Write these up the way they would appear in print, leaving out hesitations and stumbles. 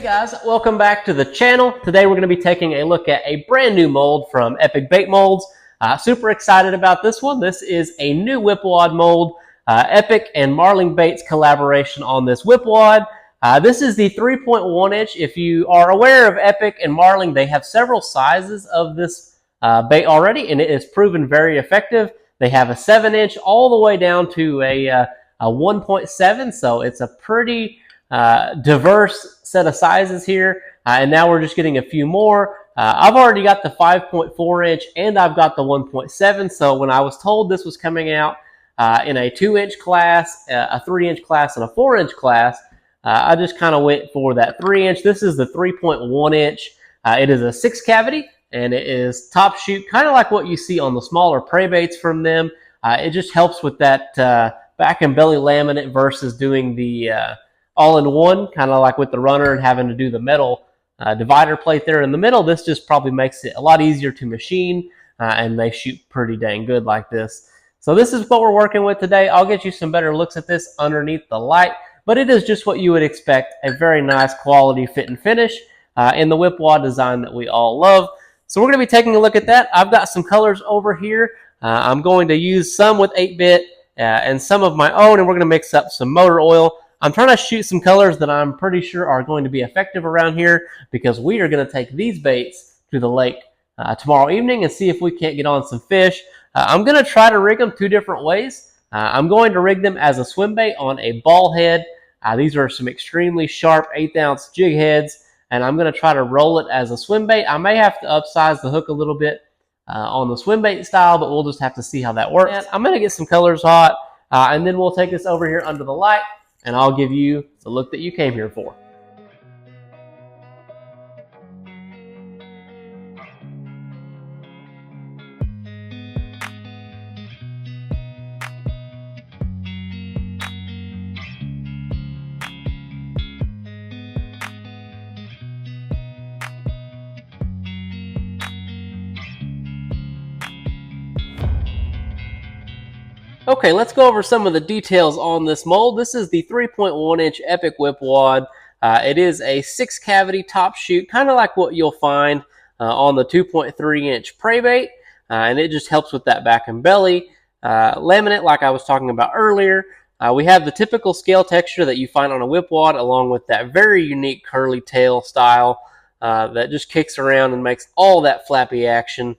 guys, welcome back to the channel. Today we're going to be taking a look at a brand new mold from Epic Bait Molds. Super excited about this one. This is a new Whipwad mold. Epic and Marling Baits collaboration on this Whipwad. This is the 3.1 inch. If you are aware of Epic and Marling, they have several sizes of this bait already, and it is proven very effective. They have a 7 inch all the way down to a 1.7, so it's a pretty diverse set of sizes here, and now we're just getting a few more. I've already got the 5.4 inch and I've got the 1.7, so when I was told this was coming out in a 2 inch class, a 3 inch class, and a 4 inch class, I just kind of went for that 3 inch. This is the 3.1 inch. It is a 6 cavity and it is top shoot, kind of like what you see on the smaller prey baits from them. It just helps with that back and belly laminate versus doing the all-in-one, kind of like with the runner and having to do the metal divider plate there in the middle. This just probably makes it a lot easier to machine, and they shoot pretty dang good like this. So this is what we're working with today. I'll get you some better looks at this underneath the light, but it is just what you would expect, a very nice quality fit and finish in the Whipwad design that we all love. So we're going to be taking a look at that. I've got some colors over here. I'm going to use some with 8-bit and some of my own, and we're going to mix up some motor oil. I'm trying to shoot some colors that I'm pretty sure are going to be effective around here, because we are going to take these baits to the lake tomorrow evening and see if we can't get on some fish. I'm going to try to rig them two different ways. I'm going to rig them as a swim bait on a ball head. These are some extremely sharp 1/8 ounce jig heads, and I'm going to try to roll it as a swim bait. I may have to upsize the hook a little bit on the swim bait style, but we'll just have to see how that works. And I'm going to get some colors hot, and then we'll take this over here under the light, and I'll give you the look that you came here for. Okay, let's go over some of the details on this mold. This is the 3.1 inch Epic Whipwad. It is a 6 cavity top shoot, kind of like what you'll find on the 2.3 inch prey bait, and it just helps with that back and belly laminate like I was talking about earlier. We have the typical scale texture that you find on a Whipwad, along with that very unique curly tail style that just kicks around and makes all that flappy action.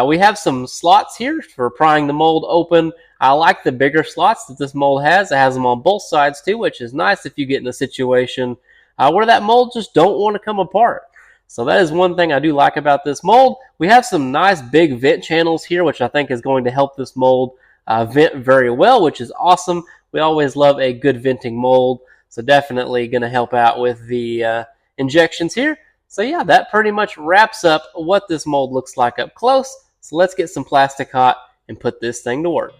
We have some slots here for prying the mold open. I like the bigger slots that this mold has. It has them on both sides too, which is nice if you get in a situation where that mold just don't want to come apart. So that is one thing I do like about this mold. We have some nice big vent channels here, which I think is going to help this mold vent very well, which is awesome. We always love a good venting mold, so definitely going to help out with the injections here. So yeah, that pretty much wraps up what this mold looks like up close. So let's get some plastic hot and put this thing to work.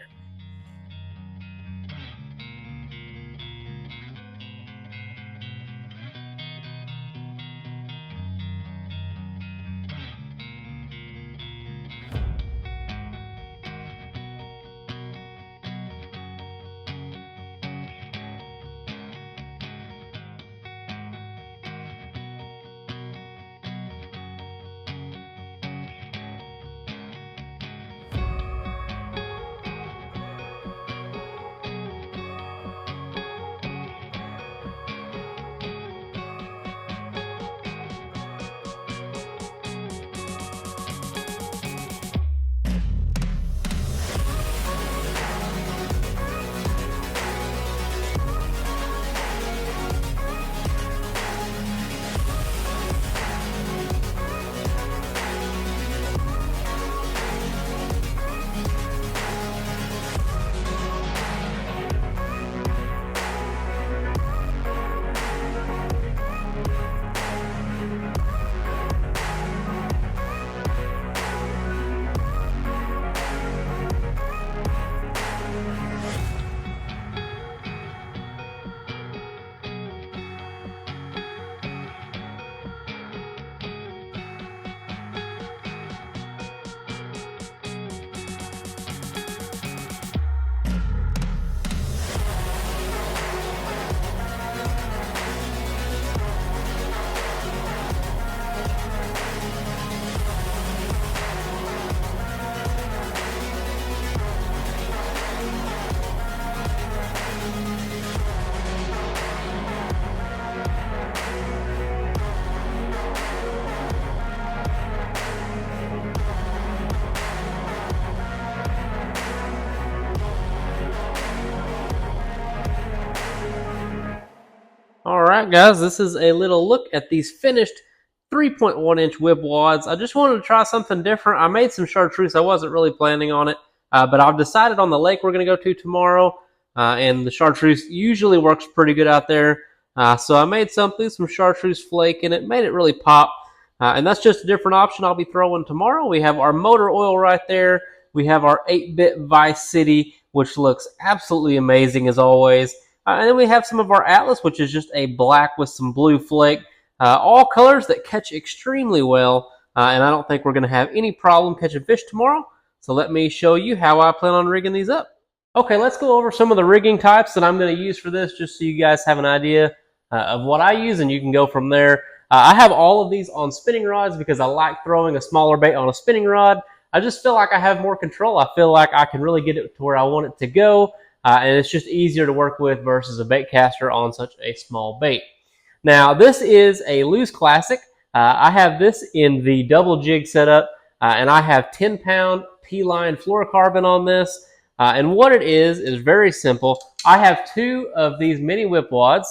Alright guys, this is a little look at these finished 3.1 inch Whipwads. I just wanted to try something different. I made some chartreuse. I wasn't really planning on it, but I've decided on the lake we're going to go to tomorrow, and the chartreuse usually works pretty good out there. So I made something, some chartreuse flake in it, made it really pop, and that's just a different option I'll be throwing tomorrow. We have our motor oil right there. We have our 8-bit Vice City, which looks absolutely amazing as always. And then we have some of our Atlas, which is just a black with some blue flake. All colors that catch extremely well, and I don't think we're going to have any problem catching fish tomorrow. So let me show you how I plan on rigging these up. Okay, let's go over some of the rigging types that I'm going to use for this, just so you guys have an idea of what I use, and you can go from there. I have all of these on spinning rods because I like throwing a smaller bait on a spinning rod. I just feel like I have more control. I feel like I can really get it to where I want it to go, and it's just easier to work with versus a bait caster on such a small bait. Now, this is a loose classic. I have this in the double jig setup, and I have 10-pound P-line fluorocarbon on this. And what it is very simple. I have 2 of these mini Whipwads,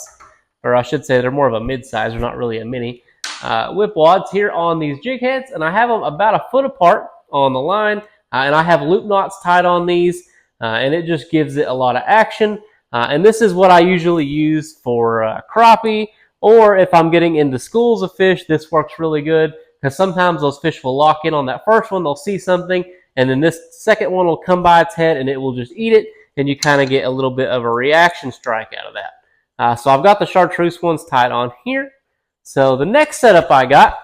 or I should say they're more of a mid-size, they're not really a mini, Whipwads here on these jig heads, and I have them about a foot apart on the line, and I have loop knots tied on these, and it just gives it a lot of action. And this is what I usually use for crappie, or if I'm getting into schools of fish, this works really good because sometimes those fish will lock in on that first one, they'll see something, and then this second one will come by its head and it will just eat it, and you kind of get a little bit of a reaction strike out of that. So I've got the chartreuse ones tied on here. So the next setup I got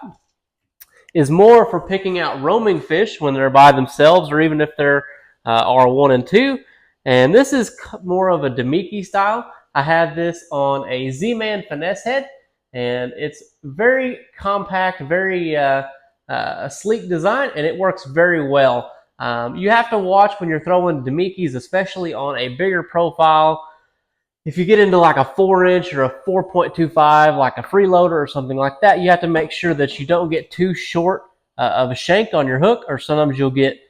is more for picking out roaming fish when they're by themselves, or even if they're R1 and 2. And this is more of a Demiki style. I have this on a Z-Man finesse head, and it's very compact, very sleek design, and it works very well. You have to watch when you're throwing Demikis, especially on a bigger profile. If you get into like a 4-inch or a 4.25, like a freeloader or something like that, you have to make sure that you don't get too short of a shank on your hook, or sometimes you'll get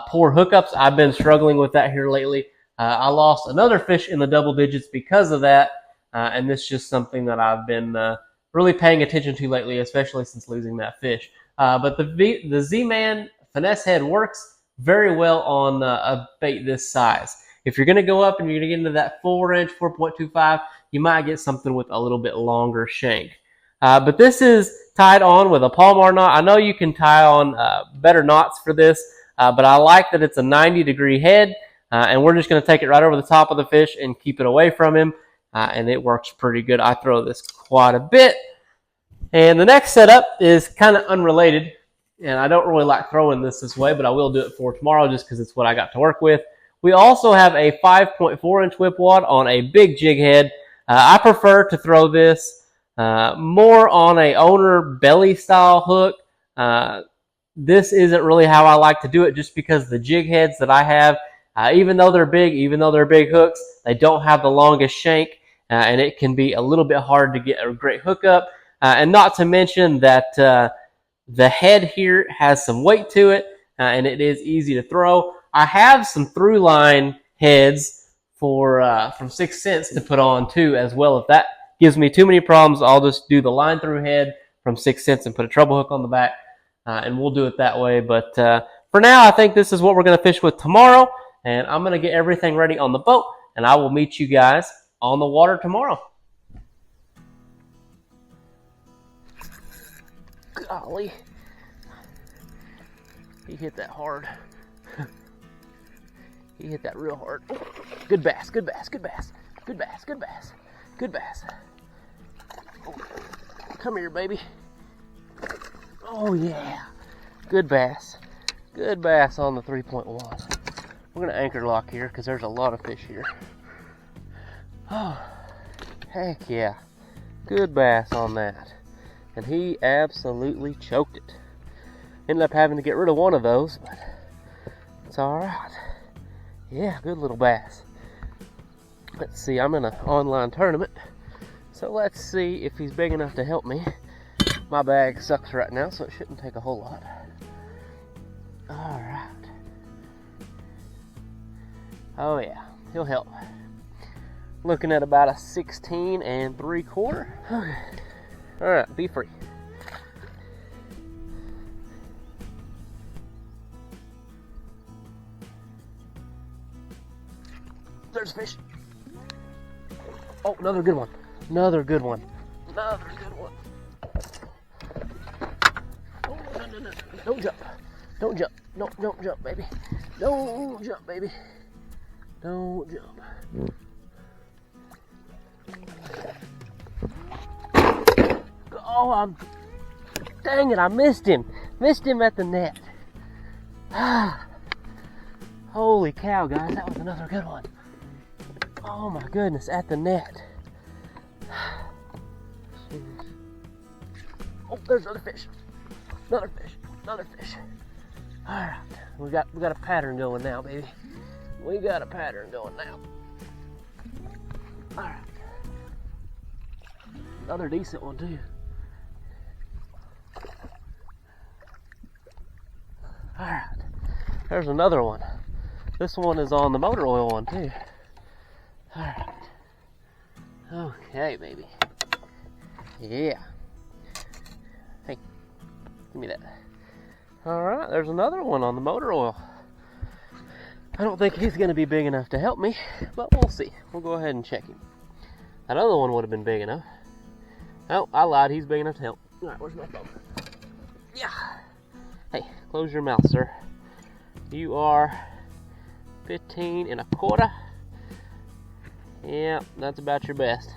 poor hookups. I've been struggling with that here lately. I lost another fish in the double digits because of that, and this is just something that I've been really paying attention to lately, especially since losing that fish. But the Z-Man finesse head works very well on a bait this size. If you're going to go up and you're going to get into that 4-inch, 4.25, you might get something with a little bit longer shank. But this is tied on with a Palmar knot. I know you can tie on better knots for this, but I like that it's a 90-degree head, and we're just going to take it right over the top of the fish and keep it away from him, and it works pretty good. I throw this quite a bit. And the next setup is kind of unrelated, and I don't really like throwing this way, but I will do it for tomorrow just because it's what I got to work with. We also have a 5.4-inch Whipwad on a big jig head. I prefer to throw this more on a owner belly style hook. This isn't really how I like to do it, just because the jig heads that I have, even though they're big hooks, they don't have the longest shank, and it can be a little bit hard to get a great hookup. And not to mention that the head here has some weight to it, and it is easy to throw. I have some through line heads for from 6 cents to put on too as well. If that gives me too many problems, I'll just do the line through head from 6 cents and put a treble hook on the back, and we'll do it that way. But for now, I think this is what we're going to fish with tomorrow, and I'm going to get everything ready on the boat, and I will meet you guys on the water tomorrow. Golly, he hit that hard. He hit that real hard. Good bass, good bass, good bass, good bass, good bass, good bass. Come here, baby. Oh yeah, good bass. Good bass on the 3.1. We're gonna anchor lock here because there's a lot of fish here. Oh, heck yeah. Good bass on that. And he absolutely choked it. Ended up having to get rid of one of those, but it's all right. Yeah, good little bass. Let's see, I'm in an online tournament, so let's see if he's big enough to help me. My bag sucks right now, so it shouldn't take a whole lot. All right. Oh yeah, he'll help. Looking at about a 16 3/4. Okay. All right, be free. There's a fish. Oh, another good one. Another good one. Another good one. Oh, no, no, no. Don't jump. Don't jump. No, don't jump, baby. Don't jump, baby. Don't jump. Oh, dang it, I missed him. Missed him at the net. Holy cow, guys, that was another good one. Oh my goodness, at the net. Oh, there's another fish. Another fish. Another fish. All right, we got a pattern going now, baby. We got a pattern going now. All right. Another decent one too. All right. There's another one. This one is on the motor oil one too. All right. Okay, baby. Yeah. Hey, give me that. All right, there's another one on the motor oil. I don't think he's gonna be big enough to help me, but we'll see. We'll go ahead and check him. That other one would have been big enough. Oh, I lied, he's big enough to help. All right, where's my phone? Yeah. Hey, close your mouth, sir. You are 15 1/4. Yeah, that's about your best.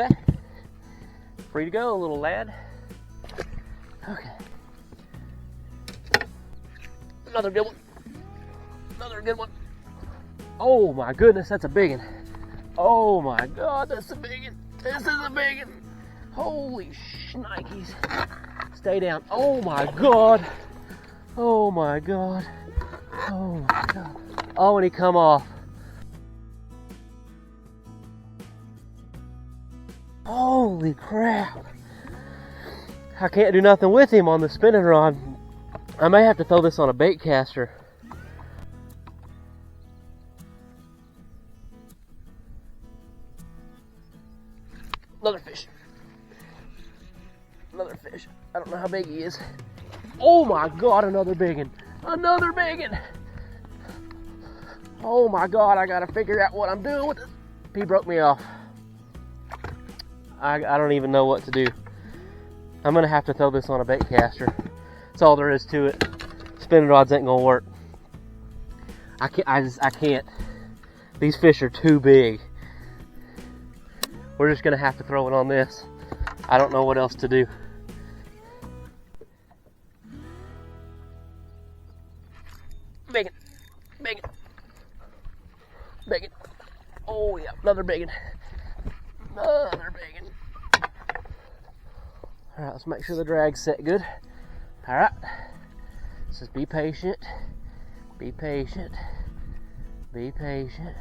Okay. Free to go, little lad. Okay. Another good one. Another good one. Oh my goodness, that's a big one. Oh my God, that's a big one. This is a big one. Holy shnikes. Stay down. Oh my God. Oh my God. Oh my God. Oh, and he come off. Holy crap. I can't do nothing with him on the spinning rod. I may have to throw this on a bait caster. Another fish. Another fish. I don't know how big he is. Oh my God, another big one. Another big one. Oh my God, I gotta figure out what I'm doing with this. He broke me off. I don't even know what to do. I'm gonna have to throw this on a bait caster. That's all there is to it. Spinning rods ain't gonna work. I can't. These fish are too big. We're just gonna have to throw it on this. I don't know what else to do. Big one, big one, big one. Oh yeah, another big one. Another big one. All right, let's make sure the drag's set good. All right, just be patient. Be patient. Be patient.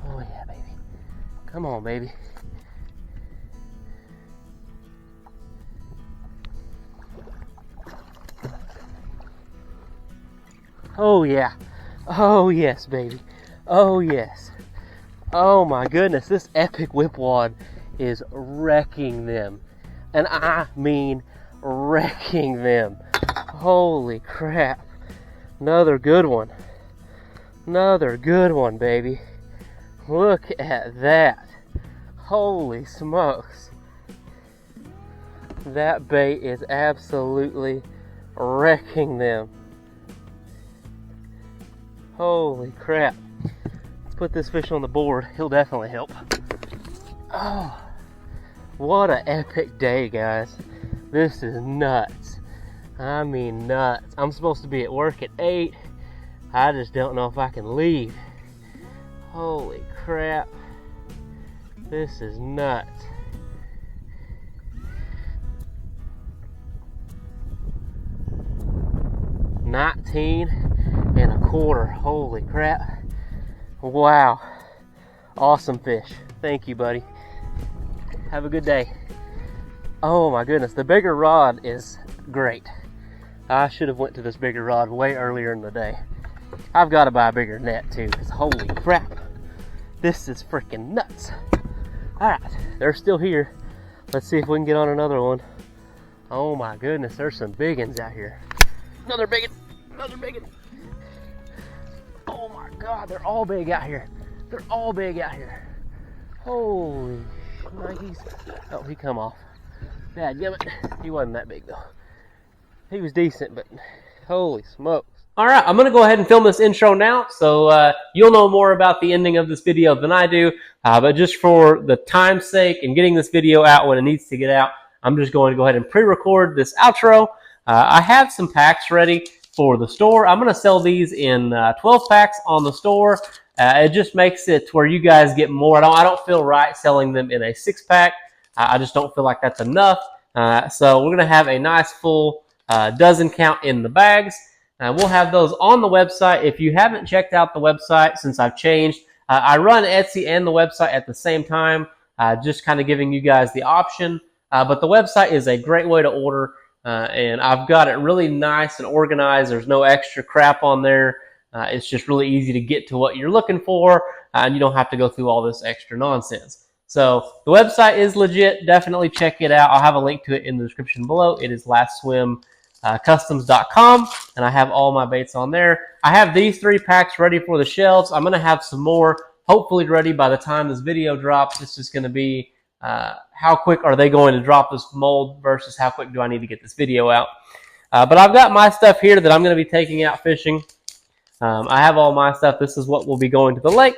Oh yeah, baby. Come on, baby. Oh yeah. Oh yes, baby. Oh yes. Oh my goodness, this epic whipwad is wrecking them. And I mean wrecking them. Holy crap. Another good one. Another good one, baby. Look at that. Holy smokes. That bait is absolutely wrecking them. Holy crap. Let's put this fish on the board. He'll definitely help. Oh, what an epic day, guys. This is nuts. I mean nuts. I'm supposed to be at work at 8. I just don't know if I can leave. Holy crap. This is nuts. $19.25. Holy crap. Wow. Awesome fish. Thank you, buddy. Have a good day. Oh my goodness, the bigger rod is great. I should have went to this bigger rod way earlier in the day. I've got to buy a bigger net too, because holy crap, this is freaking nuts. All right, they're still here. Let's see if we can get on another one. Oh my goodness, there's some big ones out here. Another big one, another big one. Oh my God, they're all big out here. They're all big out here. Holy shnikes. Oh, he come off. Dadgummit. He wasn't that big though. He was decent, but holy smokes. All right, I'm going to go ahead and film this intro now, so you'll know more about the ending of this video than I do, but just for the time's sake and getting this video out when it needs to get out, I'm just going to go ahead and pre-record this outro. I have some packs ready for the store. I'm going to sell these in 12 packs on the store. It just makes it to where you guys get more. I don't feel right selling them in a 6-pack. I just don't feel like that's enough. So we're going to have a nice full dozen count in the bags. We'll have those on the website. If you haven't checked out the website since I've changed, I run Etsy and the website at the same time, just kind of giving you guys the option. But the website is a great way to order, and I've got it really nice and organized. There's no extra crap on there. It's just really easy to get to what you're looking for, and you don't have to go through all this extra nonsense. So the website is legit. Definitely check it out. I'll have a link to it in the description below. It is Lastswimcustoms.com, and I have all my baits on there. I have these 3 packs ready for the shelves. I'm going to have some more hopefully ready by the time this video drops. It's just going to be how quick are they going to drop this mold versus how quick do I need to get this video out. But I've got my stuff here that I'm going to be taking out fishing. I have all my stuff. This is what will be going to the lake.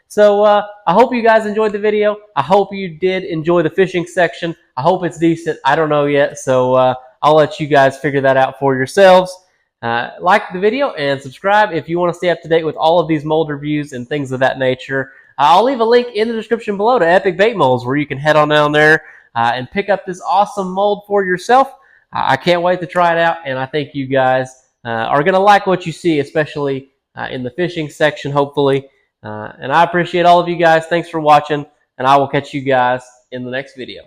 So I hope you guys enjoyed the video. I hope you did enjoy the fishing section. I hope it's decent. I don't know yet, so I'll let you guys figure that out for yourselves. Like the video and subscribe if you want to stay up to date with all of these mold reviews and things of that nature. I'll leave a link in the description below to Epic Bait Molds where you can head on down there and pick up this awesome mold for yourself. I can't wait to try it out, and I think you guys are going to like what you see, especially in the fishing section, hopefully. And I appreciate all of you guys. Thanks for watching, and I will catch you guys in the next video.